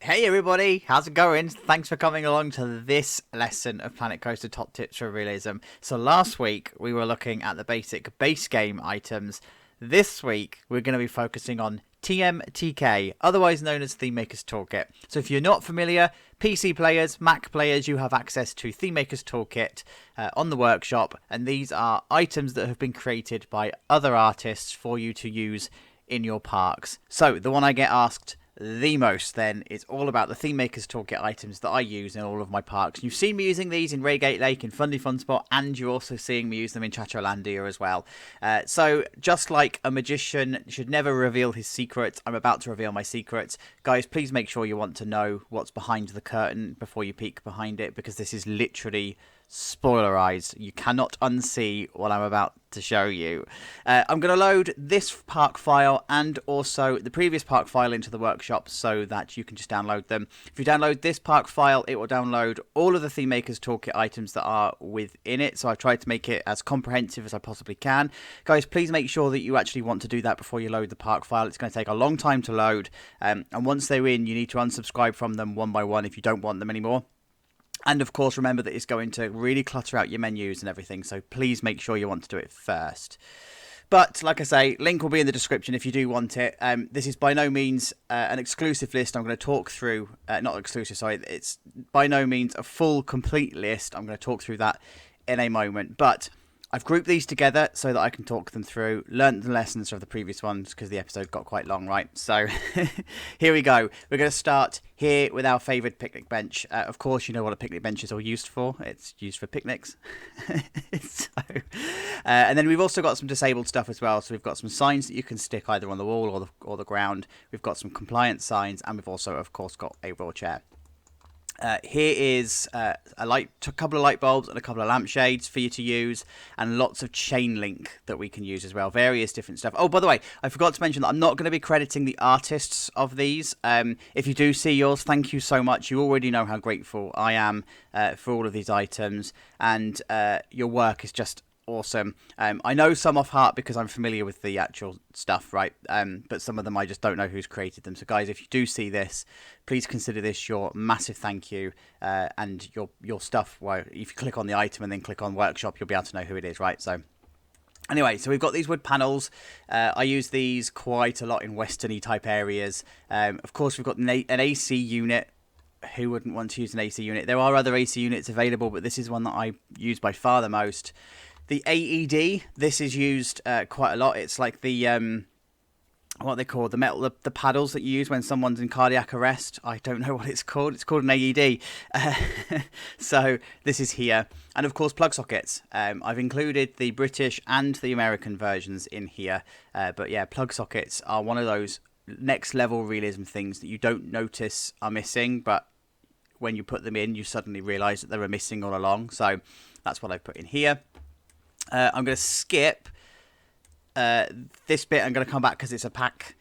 Hey everybody, how's it going? Thanks for coming along to this lesson of Planet Coaster Top Tips for Realism. So last week we were looking at the basic base game items. This week we're going to be focusing on TMTK, otherwise known as ThemeMakers Toolkit. So if you're not familiar, PC players, Mac players, you have access to ThemeMakers Toolkit on the workshop, and these are items that have been created by other artists for you to use in your parks. So the one I get asked the most then is all about the ThemeMakers Toolkit items that I use in all of my parks. You've seen me using these in Reigate Lake, in Fundy Fun Spot, and you're also seeing me use them in Chatrolandia as well. So just like a magician should never reveal his secrets, I'm about to reveal my secrets. Guys, please make sure you want to know what's behind the curtain before you peek behind it, because this is literally spoiler eyes. You cannot unsee what I'm about to show you. I'm going to load this park file and also the previous park file into the workshop so that you can just download them. If you download this park file, it will download all of the ThemeMakers Toolkit items that are within it. So I've tried to make it as comprehensive as I possibly can. Guys, please make sure that you actually want to do that before you load the park file. It's going to take a long time to load. And once they're in, you need to unsubscribe from them one by one if you don't want them anymore. And of course, remember that it's going to really clutter out your menus and everything, so please make sure you want to do it first. But like I say, link will be in the description if you do want it. This is by no means an exclusive list. I'm going to talk through, not exclusive, sorry, it's by no means a full, complete list. I'm going to talk through that in a moment. But I've grouped these together so that I can talk them through, learn the lessons of the previous ones because the episode got quite long, right? So here we go. We're going to start here with our favoured picnic bench. Of course, you know what a picnic bench is all used for. It's used for picnics. And then we've also got some disabled stuff as well. So we've got some signs that you can stick either on the wall or the ground. We've got some compliance signs, and we've also, of course, got a wheelchair. Here is a couple of light bulbs and a couple of lampshades for you to use, and lots of chain link that we can use as well. Various different stuff. Oh, by the way, I forgot to mention that I'm not going to be crediting the artists of these. If you do see yours, thank you so much. You already know how grateful I am for all of these items, and your work is just awesome. I know some off heart because I'm familiar with the actual stuff, right? But some of them I just don't know who's created them. So guys, if you do see this, please consider this your massive thank you, and your stuff. Well, if you click on the item and then click on workshop, you'll be able to know who it is, right? So anyway, so we've got these wood panels. I use these quite a lot in westerny type areas. Of course, we've got an AC unit. Who wouldn't want to use an AC unit? There are other AC units available, but this is one that I use by far the most. The AED, this is used quite a lot. It's like the, what they call the metal, the paddles that you use when someone's in cardiac arrest. I don't know what it's called. It's called an AED. So this is here. And of course, plug sockets. I've included the British and the American versions in here. But yeah, plug sockets are one of those next level realism things that you don't notice are missing, but when you put them in, you suddenly realise that they were missing all along. So that's what I put in here. I'm going to skip this bit. I'm going to come back because it's a pack.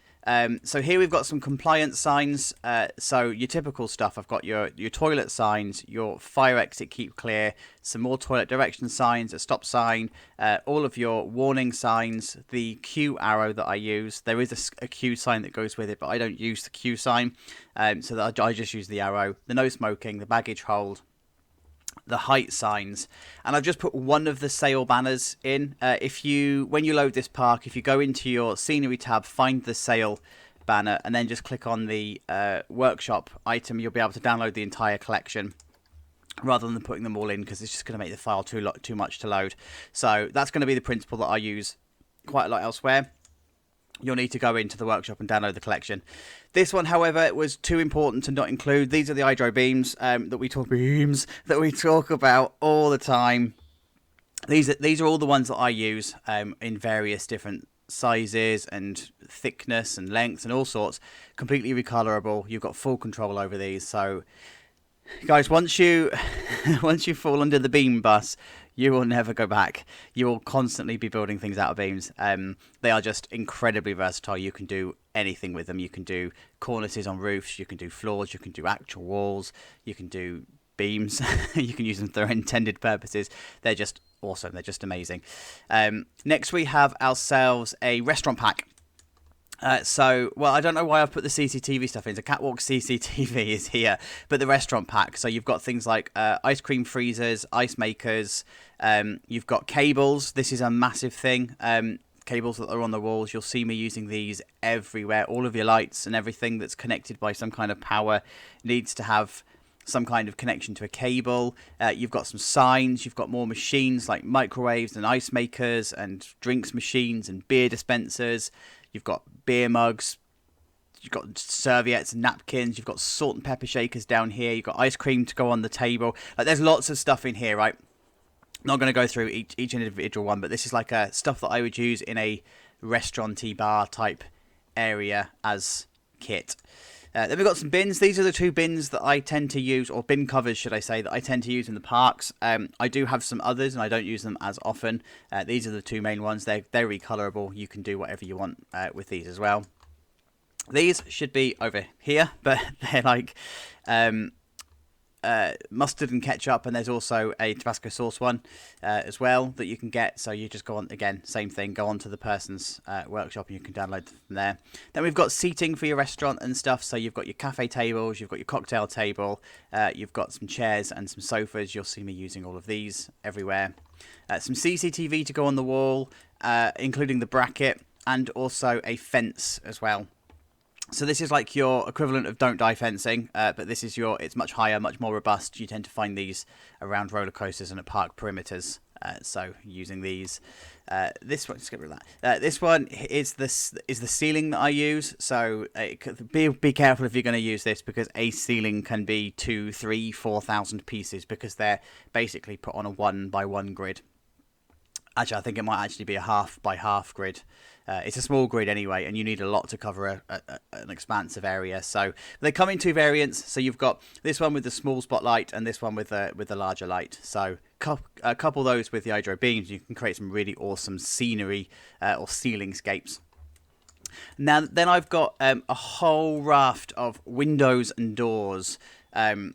So here we've got some compliance signs. So your typical stuff. I've got your toilet signs, your fire exit keep clear, some more toilet direction signs, a stop sign, all of your warning signs, the Q arrow that I use. There is a Q sign that goes with it, but I don't use the Q sign. So that I just use the arrow, the no smoking, the baggage hold, the height signs, and I've just put one of the sale banners in. When you load this park, if you go into your scenery tab, find the sale banner, and then just click on the workshop item, you'll be able to download the entire collection rather than putting them all in, because it's just going to make the file too much to load. So that's going to be the principle that I use quite a lot elsewhere. You'll need to go into the workshop and download the collection. This one, however, was too important to not include. These are the hydro beams that we talk about all the time. These are all the ones that I use in various different sizes and thickness and lengths and all sorts. Completely recolorable. You've got full control over these. So, guys, once you fall under the beam bus, you will never go back. You will constantly be building things out of beams. They are just incredibly versatile. You can do anything with them. You can do cornices on roofs. You can do floors. You can do actual walls. You can do beams. You can use them for their intended purposes. They're just awesome. They're just amazing. Next, we have ourselves a restaurant pack. Well, I don't know why I've put the CCTV stuff in. The Catwalk CCTV is here, but the restaurant pack. So you've got things like ice cream freezers, ice makers. You've got cables. This is a massive thing. Cables that are on the walls. You'll see me using these everywhere. All of your lights and everything that's connected by some kind of power needs to have some kind of connection to a cable. You've got some signs. You've got more machines like microwaves and ice makers and drinks machines and beer dispensers. You've got beer mugs, you've got serviettes and napkins, you've got salt and pepper shakers down here, you've got ice cream to go on the table. Like, there's lots of stuff in here, right? I'm not going to go through each individual one, but this is like stuff that I would use in a restaurant-y bar type area as kit. Then we've got some bins. These are the two bins that I tend to use, or bin covers, should I say, that I tend to use in the parks. I do have some others, and I don't use them as often. These are the two main ones. They're recolorable. You can do whatever you want with these as well. These should be over here, but they're like mustard and ketchup, and there's also a Tabasco sauce one as well that you can get. So you just go on, again, same thing, go on to the person's workshop and you can download them from there. Then we've got seating for your restaurant and stuff. So you've got your cafe tables, you've got your cocktail table, you've got some chairs and some sofas. You'll see me using all of these everywhere. Some CCTV to go on the wall, including the bracket, and also a fence as well. So this is like your equivalent of don't die fencing, but this is it's much higher, much more robust. You tend to find these around roller coasters and at park perimeters. So using these, this one, just get rid of that. This one is the ceiling that I use. So be careful if you're going to use this, because a ceiling can be 2, 3, 4,000 pieces, because they're basically put on a 1x1 grid. Actually, I think it might actually be a 1/2x1 grid. It's a small grid anyway, and you need a lot to cover an expansive area. So they come in two variants. So you've got this one with the small spotlight and this one with the larger light. So couple those with the hydro beams, you can create some really awesome scenery or ceiling scapes. Now, then I've got a whole raft of windows and doors that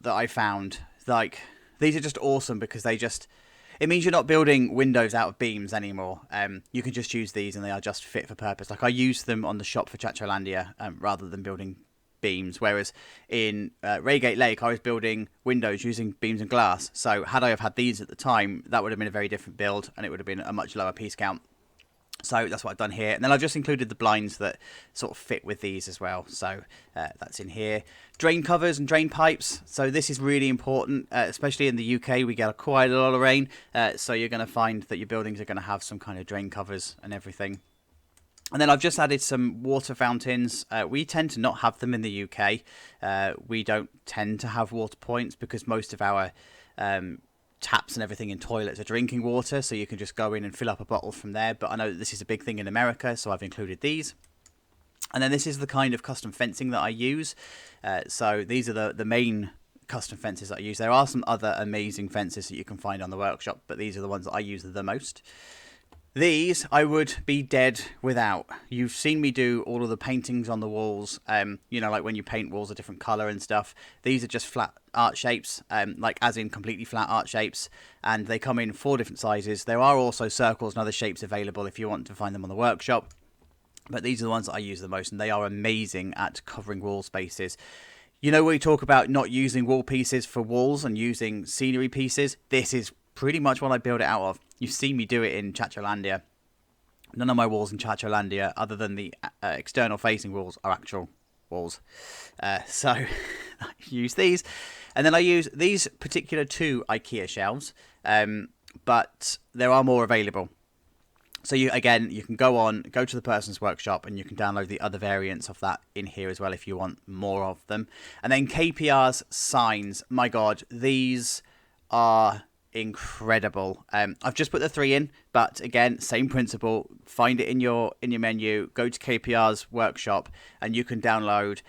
I found. Like, these are just awesome because it means you're not building windows out of beams anymore. You can just use these and they are just fit for purpose. Like, I use them on the shop for Chacholandia rather than building beams. Whereas in Reigate Lake, I was building windows using beams and glass. So had I have had these at the time, that would have been a very different build and it would have been a much lower piece count. So that's what I've done here. And then I've just included the blinds that sort of fit with these as well. So that's in here. Drain covers and drain pipes. So this is really important, especially in the UK. We get quite a lot of rain. So you're going to find that your buildings are going to have some kind of drain covers and everything. And then I've just added some water fountains. We tend to not have them in the UK. We don't tend to have water points because most of our taps and everything in toilets are drinking water, so you can just go in and fill up a bottle from there. But I know that this is a big thing in America, so I've included these. And then this is the kind of custom fencing that I use. So these are the main custom fences that I use. There are some other amazing fences that you can find on the workshop, but these are the ones that I use the most. These I would be dead without. You've seen me do all of the paintings on the walls, like when you paint walls a different colour and stuff. These are just flat art shapes, like as in completely flat art shapes, and they come in 4 different sizes. There are also circles and other shapes available if you want to find them on the workshop, but these are the ones that I use the most, and they are amazing at covering wall spaces. You know, when we talk about not using wall pieces for walls and using scenery pieces, this is pretty much what I build it out of. You've seen me do it in Chacholandia. None of my walls in Chacholandia, other than the external facing walls, are actual walls. So I use these. And then I use these particular 2 IKEA shelves, but there are more available. So you can go to the person's workshop and you can download the other variants of that in here as well if you want more of them. And then KPR's signs. My God, these are incredible. I've just put the 3 in, but again, same principle. Find it in your menu, go to KPR's workshop, and you can download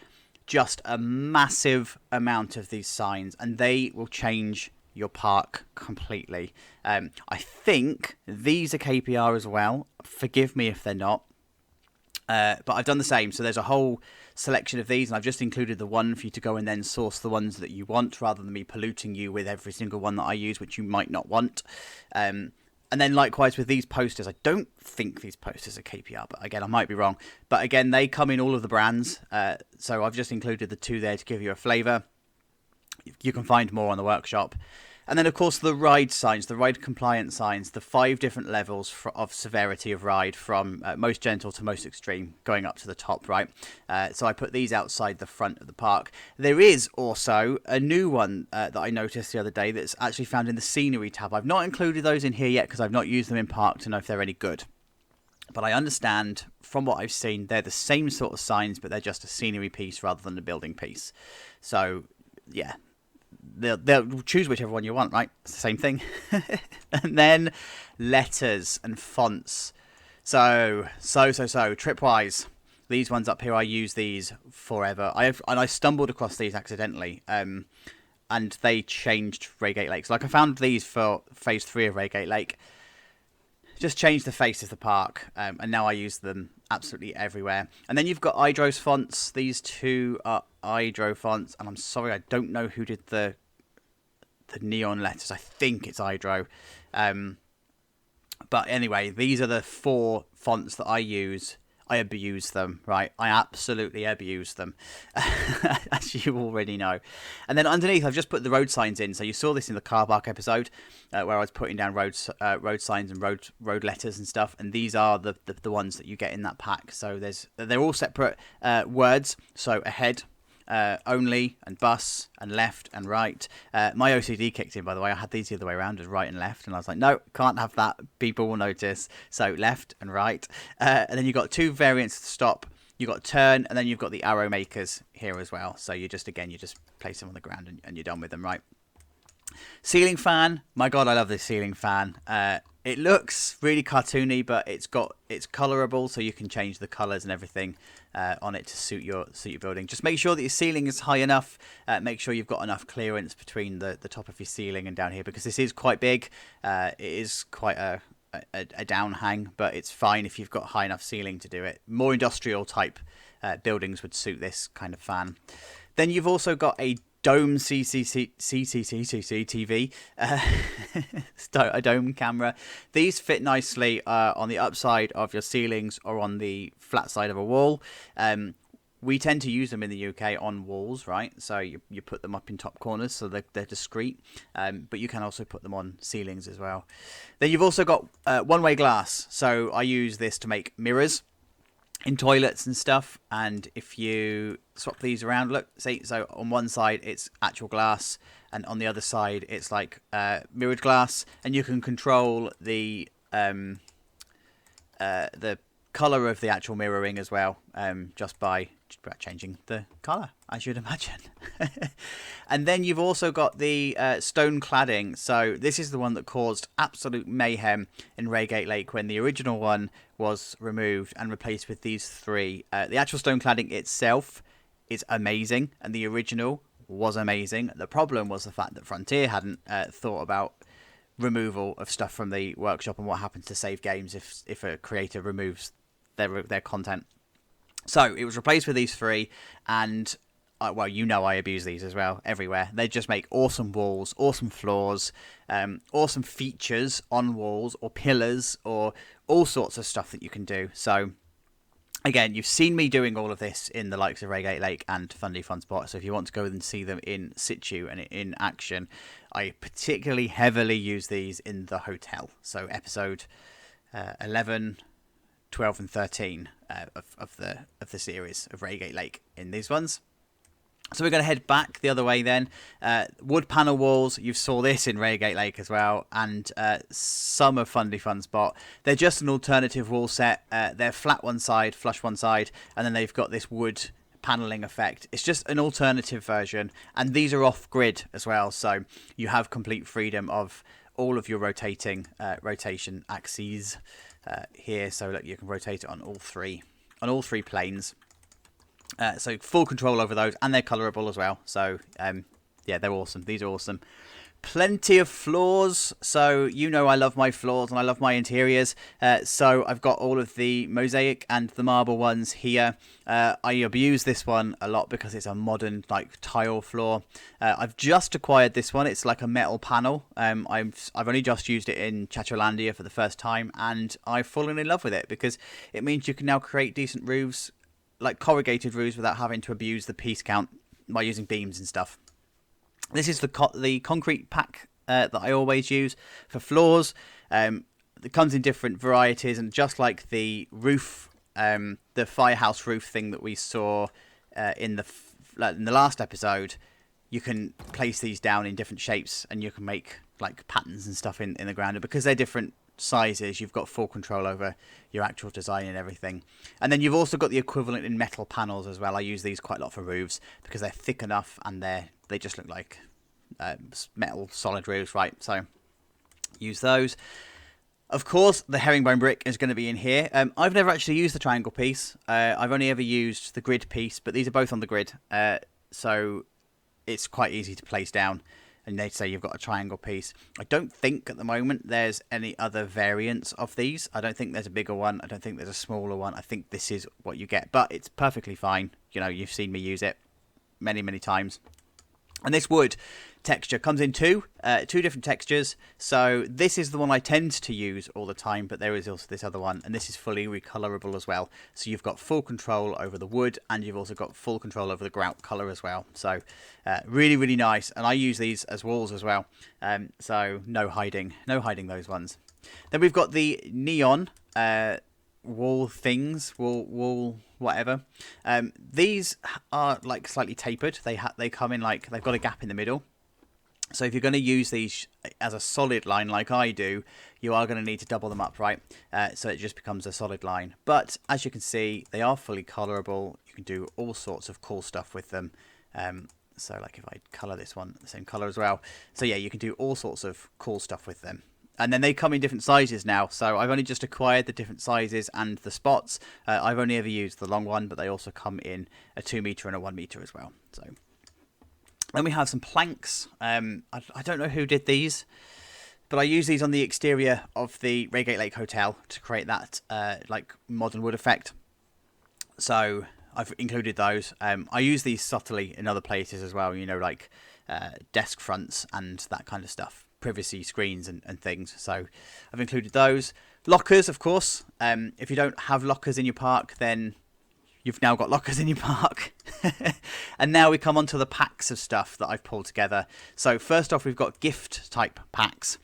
just a massive amount of these signs, and they will change your park completely. I think these are KPR as well. Forgive me if they're not. But I've done the same. So there's a whole selection of these, and I've just included the one for you to go and then source the ones that you want, rather than me polluting you with every single one that I use, which you might not want. And then likewise with these posters, I don't think these posters are KPR, but again, I might be wrong. But again, they come in all of the brands. So I've just included the 2 there to give you a flavour. You can find more on the workshop. And then, of course, the ride signs, the ride compliant signs, the 5 different levels of severity of ride from most gentle to most extreme going up to the top, right? So I put these outside the front of the park. There is also a new one that I noticed the other day that's actually found in the scenery tab. I've not included those in here yet because I've not used them in park to know if they're any good. But I understand from what I've seen, they're the same sort of signs, but they're just a scenery piece rather than a building piece. So, yeah. They'll choose whichever one you want, right? It's the same thing. And then letters and fonts. So Tripwise. These ones up here, I use these forever. I stumbled across these accidentally, and they changed Reigate Lake. So like I found these for phase 3 of Reigate Lake. Just changed the face of the park, and now I use them absolutely everywhere. And then you've got Idrose Fonts. These 2 are Idrose Fonts, and I'm sorry, I don't know who did the neon letters. I think it's Idrose. But anyway, these are the 4 fonts that I use. I abuse them, right? I absolutely abuse them, as you already know. And then underneath, I've just put the road signs in. So you saw this in the car park episode, where I was putting down road signs and road letters and stuff. And these are the ones that you get in that pack. So they're all separate words. So ahead, only, and bus, and left, and right. My OCD kicked in, by the way. I had these the other way around, as right and left, and I was like, no, can't have that. People will notice. So left and right. And then you've got 2 variants to stop. You've got turn, and then you've got the arrow makers here as well. So you just place them on the ground, and you're done with them, right? Ceiling fan. My God, I love this ceiling fan. It looks really cartoony, but it's colorable, so you can change the colors and everything on it to suit your building. Just make sure that your ceiling is high enough. Make sure you've got enough clearance between the top of your ceiling and down here, because this is quite big. It is quite a down hang, but it's fine if you've got high enough ceiling to do it. More industrial type buildings would suit this kind of fan. Then you've also got a dome CCTV, a dome camera. These fit nicely on the upside of your ceilings or on the flat side of a wall. We tend to use them in the UK on walls, right? So you put them up in top corners so they're discreet, but you can also put them on ceilings as well. Then you've also got one-way glass. So I use this to make mirrors in toilets and stuff, and if you swap these around, look, see, so on one side it's actual glass, and on the other side it's like mirrored glass, and you can control the color of the actual mirroring as well, just by changing the color, as you'd imagine. And then you've also got the stone cladding. So this is the one that caused absolute mayhem in Reigate Lake when the original one was removed and replaced with these 3. The actual stone cladding itself is amazing, and the original was amazing. The problem was the fact that Frontier hadn't thought about removal of stuff from the workshop and what happens to save games if a creator removes their content. So it was replaced with these 3, and well, you know I abuse these as well everywhere. They just make awesome walls, awesome floors, awesome features on walls or pillars or all sorts of stuff that you can do. So again, you've seen me doing all of this in the likes of Reigate Lake and Fundy Fun Spot. So if you want to go and see them in situ and in action, I particularly heavily use these in the hotel. So episode 11, 12 and 13 of the series of Reigate Lake in these ones. So we're going to head back the other way then. Wood panel walls, you saw this in Reigate Lake as well, and some of Fundy Fun Spot. They're just an alternative wall set. They're flat one side, flush one side, and then they've got this wood paneling effect. It's just an alternative version, and these are off grid as well, so you have complete freedom of all of your rotation axes here. So look, you can rotate it on all three planes. So full control over those, and they're colorable as well. So yeah, they're awesome. These are awesome. Plenty of floors, so you know I love my floors and I love my interiors, so I've got all of the mosaic and the marble ones here. I abuse this one a lot because it's a modern like tile floor. I've just acquired this one. It's like a metal panel. I've only just used it in Chatterlandia for the first time, and I've fallen in love with it because it means you can now create decent roofs, like corrugated roofs, without having to abuse the piece count by using beams and stuff. This is the concrete pack that I always use for floors. It comes in different varieties, and just like the roof, the firehouse roof thing that we saw in the last episode, you can place these down in different shapes, and you can make like patterns and stuff in the ground. And because they're different sizes, you've got full control over your actual design and everything. And then you've also got the equivalent in metal panels as well. I use these quite a lot for roofs because they're thick enough and they just look like metal solid roofs, right? So use those. Of course, the herringbone brick is going to be in here. I've never actually used the triangle piece. I've only ever used the grid piece, but these are both on the grid, so it's quite easy to place down. And they say you've got a triangle piece. I don't think at the moment there's any other variants of these. I don't think there's a bigger one. I don't think there's a smaller one. I think this is what you get. But it's perfectly fine. You know, you've seen me use it many, many times. And this wood texture comes in two different textures. So this is the one I tend to use all the time, but there is also this other one, and this is fully recolorable as well. So you've got full control over the wood, and you've also got full control over the grout color as well. So really, really nice. And I use these as walls as well. So no hiding those ones. Then we've got the neon wall things, wall whatever. These are like slightly tapered. They come in like they've got a gap in the middle. So if you're going to use these as a solid line like I do, you are going to need to double them up, right? So it just becomes a solid line. But as you can see, they are fully colorable. You can do all sorts of cool stuff with them. So like if I color this one the same color as well. So yeah, you can do all sorts of cool stuff with them. And then they come in different sizes now. So I've only just acquired the different sizes and the spots. I've only ever used the long one, but they also come in a 2 meter and a 1 meter as well. So then we have some planks. I don't know who did these, but I use these on the exterior of the Reigate Lake Hotel to create that like modern wood effect. So I've included those. I use these subtly in other places as well, you know, like desk fronts and that kind of stuff. Privacy screens and things. So I've included those. Lockers, of course. If you don't have lockers in your park, then you've now got lockers in your park. And now we come on to the packs of stuff that I've pulled together. So first off, we've got gift type packs.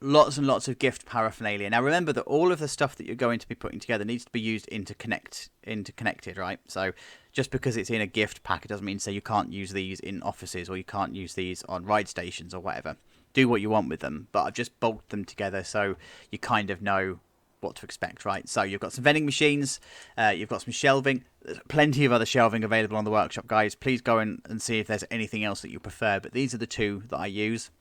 Lots and lots of gift paraphernalia. Now remember that all of the stuff that you're going to be putting together needs to be used interconnected, right? So just because it's in a gift pack, it doesn't mean say you can't use these in offices or you can't use these on ride stations or whatever. Do what you want with them, but I've just bolted them together so you kind of know what to expect, right? So you've got some vending machines, you've got some shelving. There's plenty of other shelving available on the workshop, guys. Please go in and see if there's anything else that you prefer, but these are the two that I use.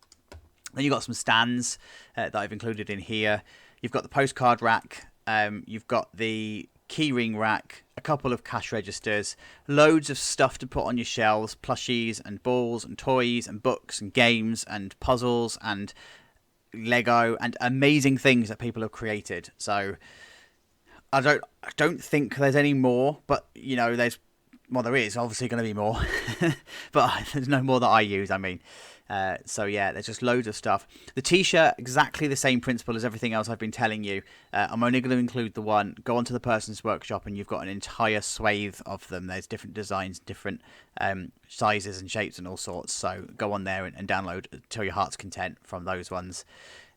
Then you've got some stands that I've included in here. You've got the postcard rack, you've got the keyring rack, a couple of cash registers, loads of stuff to put on your shelves, plushies and balls and toys and books and games and puzzles and Lego and amazing things that people have created. So I don't think there's any more, but you know, there is obviously going to be more, but there's no more that I use. I mean, so yeah, there's just loads of stuff. The t-shirt, exactly the same principle as everything else I've been telling you. I'm only going to include the one. Go onto the person's workshop and you've got an entire swathe of them. There's different designs, different sizes and shapes and all sorts. So go on there and download till your heart's content from those ones.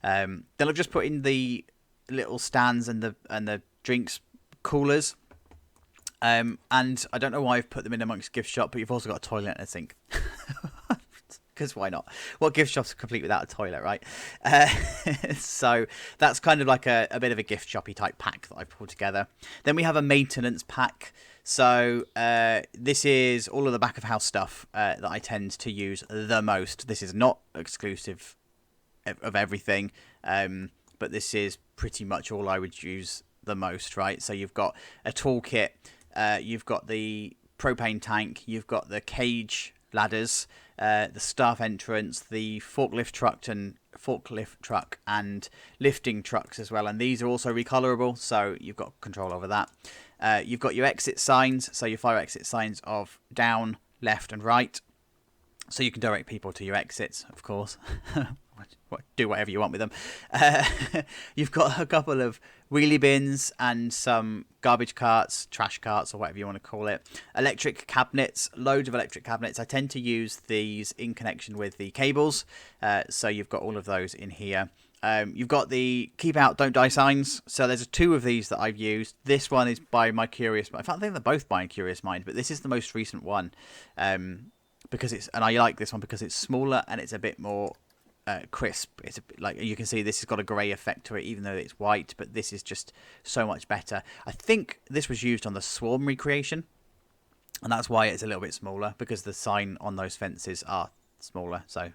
Then I've just put in the little stands and the drinks coolers. And I don't know why I've put them in amongst gift shop, but you've also got a toilet and a sink. Because why not? What gift shop's complete without a toilet, right? So that's kind of like a bit of a gift shoppy type pack that I've pulled together. Then we have a maintenance pack. So this is all of the back of house stuff that I tend to use the most. This is not exclusive of everything, but this is pretty much all I would use the most, right? So you've got a toolkit, you've got the propane tank, you've got the cage ladders, the staff entrance, the forklift truck and lifting trucks as well, and these are also recolorable, so you've got control over that. You've got your exit signs, so your fire exit signs of down, left and right, so you can direct people to your exits, of course. Do whatever you want with them. You've got a couple of wheelie bins and some garbage carts, trash carts, or whatever you want to call it. Electric cabinets, loads of electric cabinets. I tend to use these in connection with the cables, so you've got all of those in here. You've got the keep out, don't die signs. So there's 2 of these that I've used. This one is by My Curious Mind. In fact, I think they're both by My Curious Mind, but this is the most recent one, because and I like this one because it's smaller and it's a bit more crisp. It's like you can see this has got a grey effect to it, even though it's white, but this is just so much better. I think this was used on the Swarm recreation, and that's why it's a little bit smaller, because the sign on those fences are smaller, so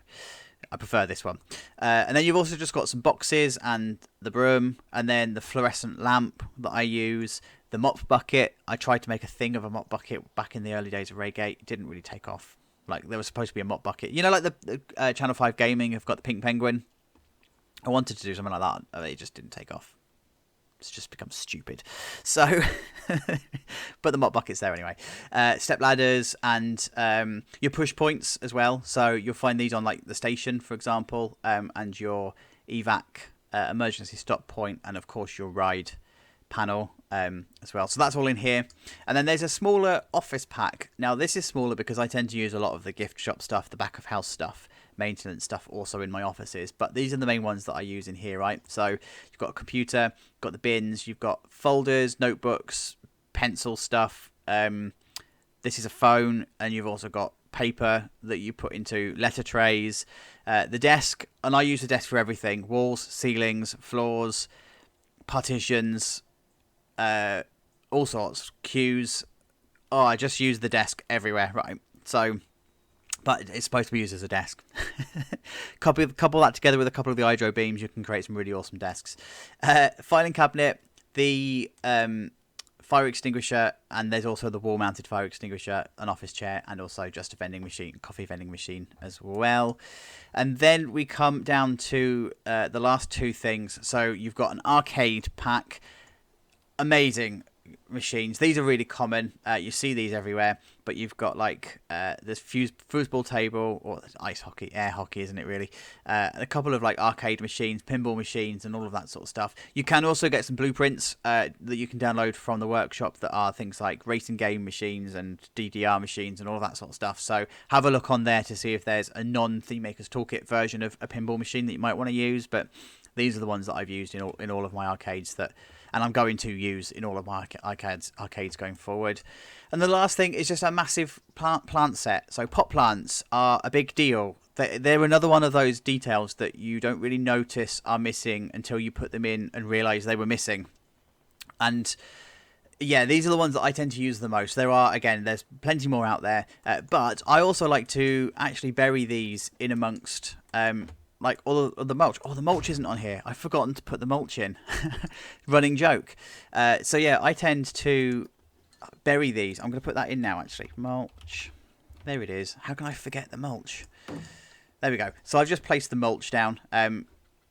I prefer this one. And then you've also just got some boxes and the broom, and then the fluorescent lamp that I use, the mop bucket. I tried to make a thing of a mop bucket back in the early days of Raygate. It didn't really take off. Like, there was supposed to be a mop bucket. You know, like the Channel 5 Gaming have got the pink penguin. I wanted to do something like that, and it just didn't take off. It's just become stupid. So, but the mop bucket's there anyway. Step ladders and your push points as well. So you'll find these on like the station, for example, and your evac emergency stop point, and of course your ride panel as well. So that's all in here. And then there's a smaller office pack. Now this is smaller because I tend to use a lot of the gift shop stuff, the back of house stuff, maintenance stuff also in my offices, but these are the main ones that I use in here, right? So you've got a computer, you've got the bins, you've got folders, notebooks, pencil stuff, this is a phone, and you've also got paper that you put into letter trays, the desk, and I use the desk for everything: walls, ceilings, floors, partitions, all sorts, queues. Oh, I just use the desk everywhere, right? So, but it's supposed to be used as a desk. Couple that together with a couple of the Idro beams, you can create some really awesome desks. Filing cabinet, the fire extinguisher, and there's also the wall-mounted fire extinguisher, an office chair, and also just a vending machine, coffee vending machine as well. And then we come down to the last 2 things. So you've got an arcade pack. Amazing machines. These are really common. You see these everywhere, but you've got like this foosball table, or ice hockey, air hockey, isn't it really? A couple of like arcade machines, pinball machines, and all of that sort of stuff. You can also get some blueprints that you can download from the workshop that are things like racing game machines and DDR machines and all of that sort of stuff. So have a look on there to see if there's a non-ThemeMakers Toolkit version of a pinball machine that you might want to use. But these are the ones that I've used in all of my arcades and I'm going to use in all of my arcades going forward. And the last thing is just a massive plant set. So pot plants are a big deal. They're another one of those details that you don't really notice are missing until you put them in and realise they were missing. And yeah, these are the ones that I tend to use the most. There's plenty more out there. But I also like to actually bury these in amongst like all of the mulch. Oh, the mulch isn't on here. I've forgotten to put the mulch in. Running joke. So yeah, I tend to bury these. I'm going to put that in now, actually. Mulch. There it is. How can I forget the mulch? There we go. So I've just placed the mulch down.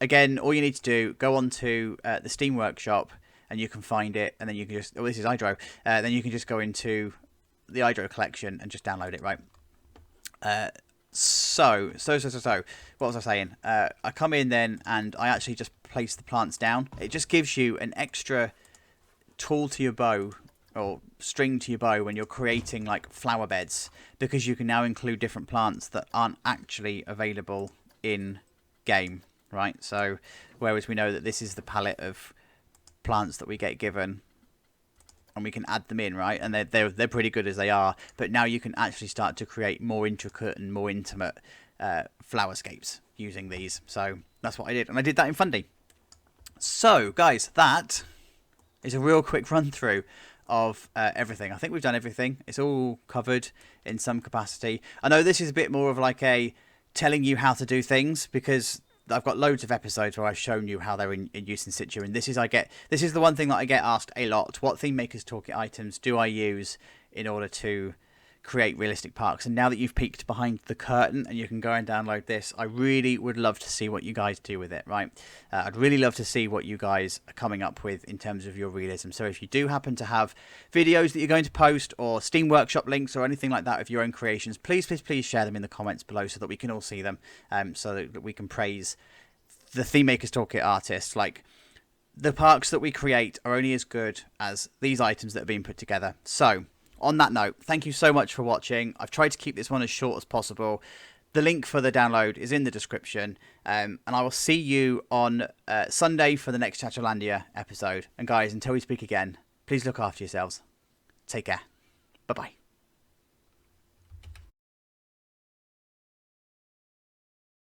Again, all you need to do, go on to the Steam Workshop, and you can find it. And then you can just... Oh, this is Idro. Then you can just go into the Idro collection and just download it, right? So, what was I saying? I come in then and I actually just place the plants down. It just gives you an extra tool to your bow, or string to your bow, when you're creating like flower beds, because you can now include different plants that aren't actually available in game, right? So, whereas we know that this is the palette of plants that we get given, and we can add them in, right? And they're pretty good as they are, but now you can actually start to create more intricate and more intimate flowerscapes using these. So that's what I did, and I did that in Fundy. So guys, that is a real quick run through of everything. I think we've done everything. It's all covered in some capacity. I know this is a bit more of like a telling you how to do things, because I've got loads of episodes where I've shown you how they're in use in situ, and this is the one thing that I get asked a lot: what ThemeMakers Toolkit items do I use in order to create realistic parks. And now that you've peeked behind the curtain and you can go and download this, I really would love to see what you guys do with it, right? I'd really love to see what you guys are coming up with in terms of your realism. So if you do happen to have videos that you're going to post, or Steam Workshop links or anything like that of your own creations, please share them in the comments below so that we can all see them, so that we can praise the ThemeMakers Toolkit artists. Like, the parks that we create are only as good as these items that are being put together. So on that note, thank you so much for watching. I've tried to keep this one as short as possible. The link for the download is in the description. And I will see you on Sunday for the next Chatterlandia episode. And guys, until we speak again, please look after yourselves. Take care. Bye-bye.